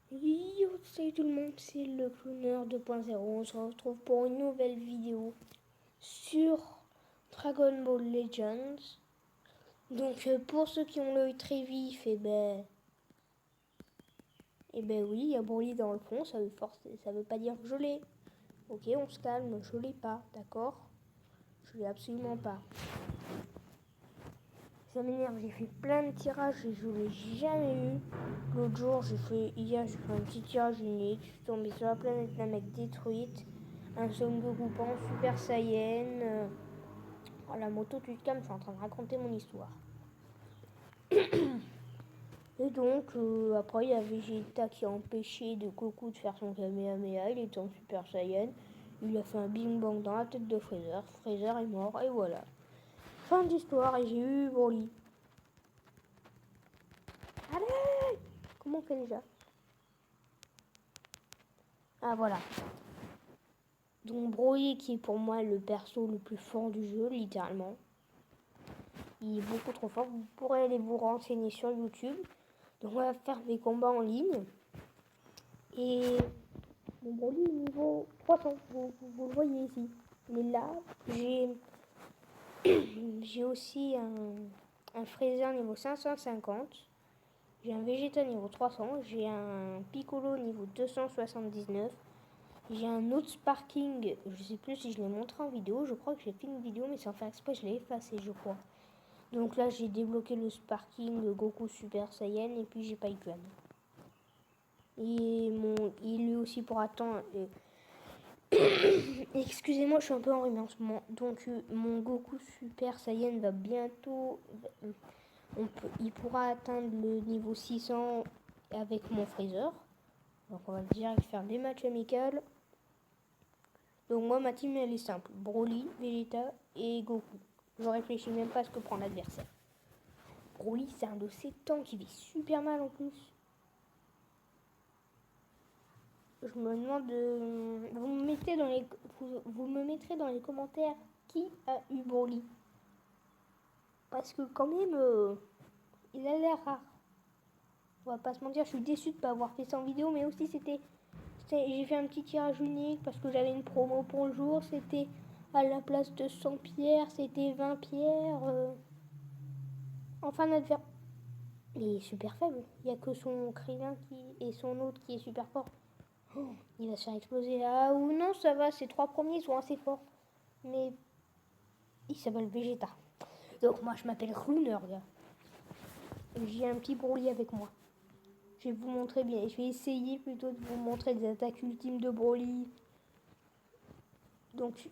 Salut tout le monde, c'est le Clowner 2.0. On se retrouve pour une nouvelle vidéo sur Dragon Ball Legends. Donc pour ceux qui ont l'œil très vif, et ben oui, il y a Broly dans le fond, ça veut pas dire que je l'ai. Ok, on se calme, je l'ai pas, d'accord? Je l'ai absolument pas. Ça m'énerve, j'ai fait plein de tirages et je l'ai jamais eu. L'autre jour, hier j'ai fait un petit tirage unique, je suis tombée sur la planète Namek détruite, un Son Goku en Super Saiyan. Oh, la moto, tu te calmes, je suis en train de raconter mon histoire. Et donc, après, il y a Vegeta qui a empêché de Goku de faire son Kamehameha, il était en Super Saiyan. Il a fait un bing bang dans la tête de Freezer. Freezer est mort, et voilà. Fin d'histoire, et j'ai eu Broly. Allez! Comment on fait déjà? Ah, voilà. Donc Broly qui est pour moi le perso le plus fort du jeu, littéralement. Il est beaucoup trop fort. Vous pourrez aller vous renseigner sur YouTube. Donc on va faire des combats en ligne. Et mon Broly est niveau 300. Vous le voyez ici. Il est là. J'ai aussi un Freezer niveau 550. J'ai un Vegeta niveau 300. J'ai un Piccolo niveau 279. J'ai un autre Sparking, je sais plus si je l'ai montré en vidéo, je crois que j'ai fait une vidéo mais sans faire exprès je l'ai effacé je crois. Donc là j'ai débloqué le Sparking Goku Super Saiyan et puis j'ai Paikuan. Et il lui aussi pour attendre. Excusez-moi je suis un peu enrhumé en ce moment. Donc mon Goku Super Saiyan va bientôt... il pourra atteindre le niveau 600 avec mon Freezer. Donc on va direct faire des matchs amicaux. Donc moi, ma team, elle est simple. Broly, Vegeta et Goku. Je réfléchis même pas à ce que prend l'adversaire. Broly, c'est un de ces tanks qui vit super mal en plus. Je me demande... vous me mettrez dans les commentaires qui a eu Broly. Parce que quand même, il a l'air rare. On va pas se mentir, je suis déçue de ne pas avoir fait ça en vidéo. Mais aussi, j'ai fait un petit tirage unique parce que j'avais une promo pour le jour. C'était à la place de 100 pierres, c'était 20 pierres. Enfin, l'adversaire, il est super faible. Il n'y a que son Krillin et son autre qui est super fort. Oh, il va se faire exploser. Ah ou non, ça va, ces trois premiers sont assez forts. Mais il s'appelle Vegeta. Donc moi, je m'appelle Clowner, gars. J'ai un petit Broly avec moi. Je vais vous montrer bien. Je vais essayer plutôt de vous montrer des attaques ultimes de Broly. Donc,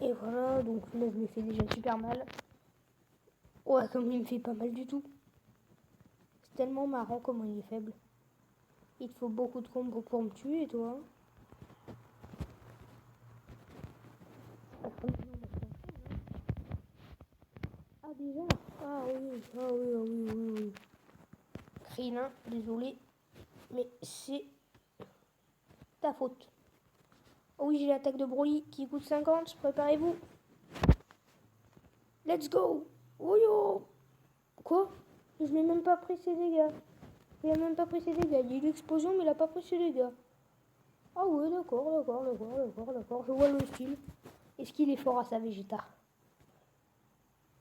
et voilà. Donc là, je lui fais déjà super mal. Ouais, comme il me fait pas mal du tout. C'est tellement marrant comment il est faible. Il te faut beaucoup de combos pour me tuer, toi. Ah déjà? Ah oui, ah oui, ah oui, oui, oui. Krillin, désolé, mais c'est ta faute. Oh oui, j'ai l'attaque de Broly qui coûte 50, préparez-vous. Let's go! Oh yo! Quoi? Je n'ai même pas pris ses dégâts. Il a même pas pris ses dégâts. Il y a eu l'explosion, mais il a pas pris ses dégâts. Ah ouais, d'accord. Je vois le style. Est-ce qu'il est fort à sa Vegeta?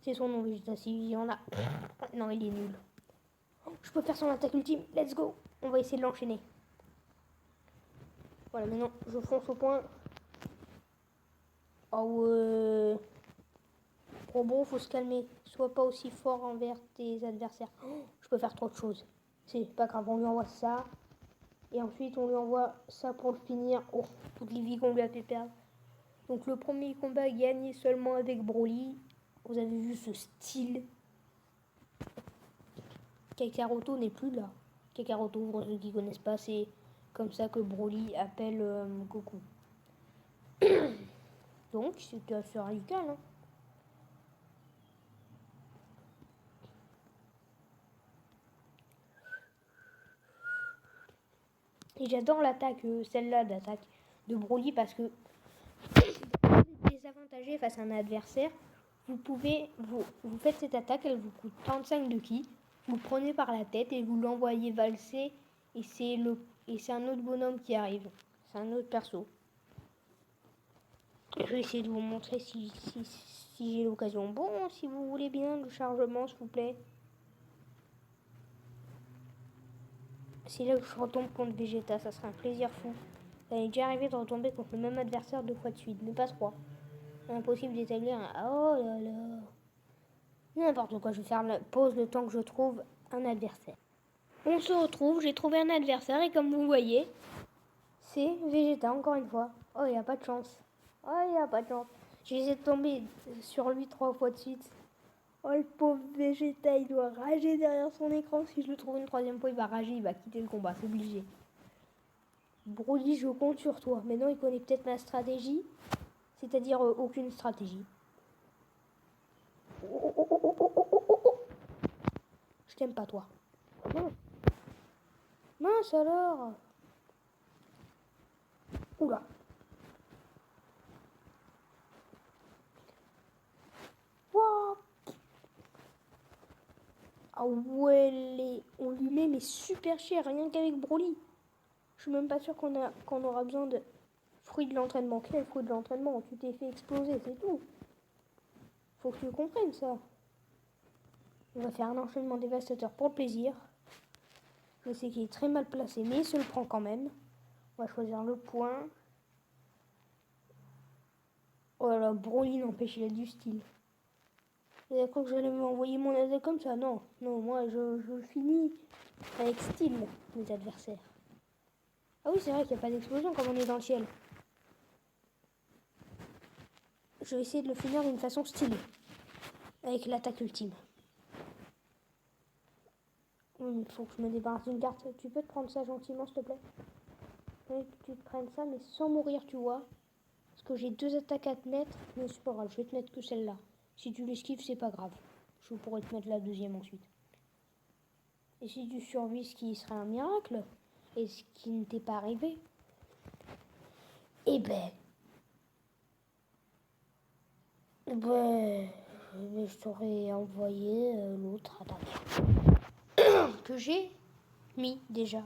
C'est son nom, Vegeta, s'il y en a. Non, il est nul. Je peux faire son attaque ultime. Let's go! On va essayer de l'enchaîner. Voilà, maintenant, je fonce au point. Ah ouais. Oh bon, faut se calmer. Sois pas aussi fort envers tes adversaires. Oh, je peux faire trop de choses. C'est pas grave, on lui envoie ça. Et ensuite, on lui envoie ça pour le finir. Oh, toutes les vies qu'on lui a fait perdre. Donc le premier combat gagné seulement avec Broly. Vous avez vu ce style. Kakaroto n'est plus là. Kakaroto, pour ceux qui ne connaissent pas, c'est comme ça que Broly appelle Goku. Donc, c'était assez radical. Hein. Et j'adore l'attaque, celle-là d'attaque de Broly parce que désavantagé face à un adversaire, vous faites cette attaque, elle vous coûte 35 de ki, vous le prenez par la tête et vous l'envoyez valser Et c'est un autre bonhomme qui arrive. C'est un autre perso. Je vais essayer de vous montrer si j'ai l'occasion. Bon, si vous voulez bien, le chargement, s'il vous plaît. C'est là que je retombe contre Vegeta, ça serait un plaisir fou. Ça m'est déjà arrivé de retomber contre le même adversaire 2 fois de suite, mais pas 3. Impossible d'établir un... Oh là là. N'importe quoi, je vais faire la pause le temps que je trouve un adversaire. On se retrouve, j'ai trouvé un adversaire et comme vous voyez, c'est Vegeta encore une fois. Oh, il n'y a pas de chance. Oh, il n'y a pas de chance. J'ai essayé de tomber sur lui 3 fois de suite. Oh, le pauvre Vegeta, il doit rager derrière son écran. Si je le trouve une 3e fois, il va rager, il va quitter le combat, c'est obligé. Broly, je compte sur toi. Maintenant, il connaît peut-être ma stratégie, c'est-à-dire aucune stratégie. Oh, oh, oh, oh, oh, oh, oh, oh. Je t'aime pas, toi. Non. Mince alors. Oula. Wow. Ah ouais, on lui met mais super cher, rien qu'avec Broly. Je suis même pas sûre qu'on aura besoin de fruits de l'entraînement. Quel fruit de l'entraînement? Tu t'es fait exploser, c'est tout. Faut que tu comprennes ça. On va faire un enchaînement dévastateur pour le plaisir. Je sais qu'il est très mal placé, mais il se le prend quand même. On va choisir le point. Oh là là, Broly n'empêche, il a du style. Vous avez cru que j'allais m'envoyer mon AZ comme ça? Non, non, moi je finis avec style mes adversaires. Ah oui, c'est vrai qu'il n'y a pas d'explosion comme on est dans le ciel. Je vais essayer de le finir d'une façon stylée. Avec l'attaque ultime. Il faut que je me débarrasse d'une carte. Tu peux te prendre ça gentiment, s'il te plaît? Oui, que tu te prennes ça, mais sans mourir, tu vois. Parce que j'ai 2 attaques à te mettre. Mais c'est pas grave, je vais te mettre que celle-là. Si tu l'esquives, c'est pas grave. Je pourrais te mettre la 2e ensuite. Et si tu survis, ce qui serait un miracle, et ce qui ne t'est pas arrivé, eh ben, je t'aurais envoyé l'autre attaque que j'ai mis déjà.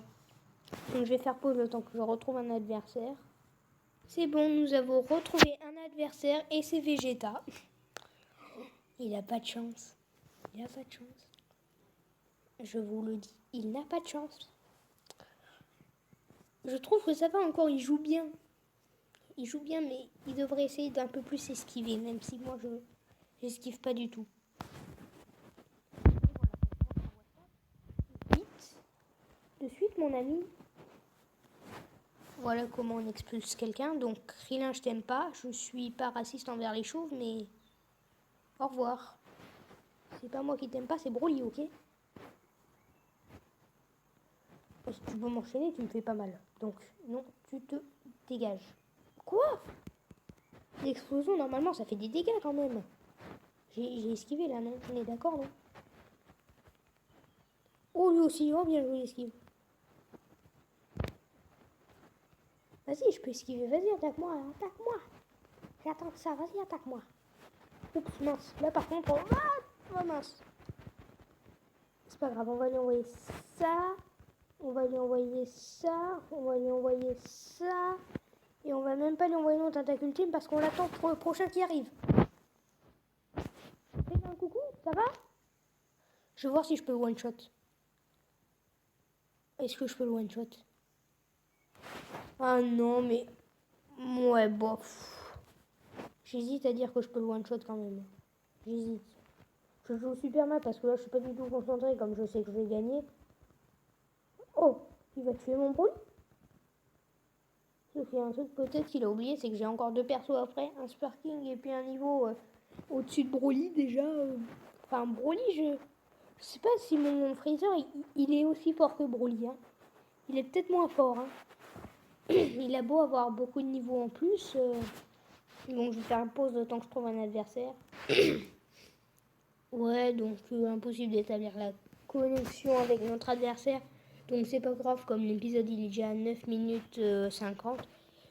Donc je vais faire pause le temps que je retrouve un adversaire. C'est bon, nous avons retrouvé un adversaire et c'est Vegeta. Il n'a pas de chance. Il n'a pas de chance. Je vous le dis, il n'a pas de chance. Je trouve que ça va encore, il joue bien. Il joue bien, mais il devrait essayer d'un peu plus esquiver, même si moi je n'esquive pas du tout. Vite, de suite mon ami. Voilà comment on expulse quelqu'un. Donc Krillin, je t'aime pas. Je suis pas raciste envers les chauves, mais au revoir. C'est pas moi qui t'aime pas, c'est Broly, ok? Si tu peux m'enchaîner, tu me fais pas mal. Donc non, tu te dégages. Quoi? L'explosion, normalement, ça fait des dégâts quand même. J'ai esquivé là, non? On est d'accord, non? Oh, lui aussi, oh, bien joué, esquive. Vas-y, je peux esquiver, vas-y, attaque-moi, attaque-moi. J'attends que ça, vas-y, attaque-moi. Oups, mince. Là, par contre, oh mince. C'est pas grave, on va lui envoyer ça. On va lui envoyer ça. On va lui envoyer ça. Et on va même pas lui envoyer notre attaque ultime parce qu'on l'attend pour le prochain qui arrive. Fais un coucou, ça va? Je vais voir si je peux le one-shot. Est-ce que je peux le one-shot? Ah non, mais... Ouais, bof. J'hésite à dire que je peux le one-shot quand même. J'hésite. Je joue super mal parce que là, je suis pas du tout concentré comme je sais que je vais gagner. Oh, il va tuer mon Broly? Sauf qu'il y a un truc peut-être qu'il a oublié, c'est que j'ai encore 2 persos après. Un Sparking et puis un niveau au-dessus de Broly déjà. Enfin, Broly, je sais pas si mon Freezer, il est aussi fort que Broly. Hein. Il est peut-être moins fort. Hein. Il a beau avoir beaucoup de niveaux en plus. Donc je vais faire une pause le temps que je trouve un adversaire. Ouais, donc impossible d'établir la connexion avec notre adversaire. Donc c'est pas grave, comme l'épisode il est déjà à 9 minutes 50.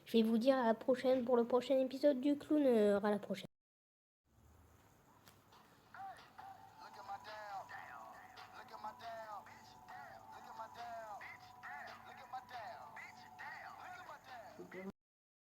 Je vais vous dire à la prochaine pour le prochain épisode du Clown. À la prochaine.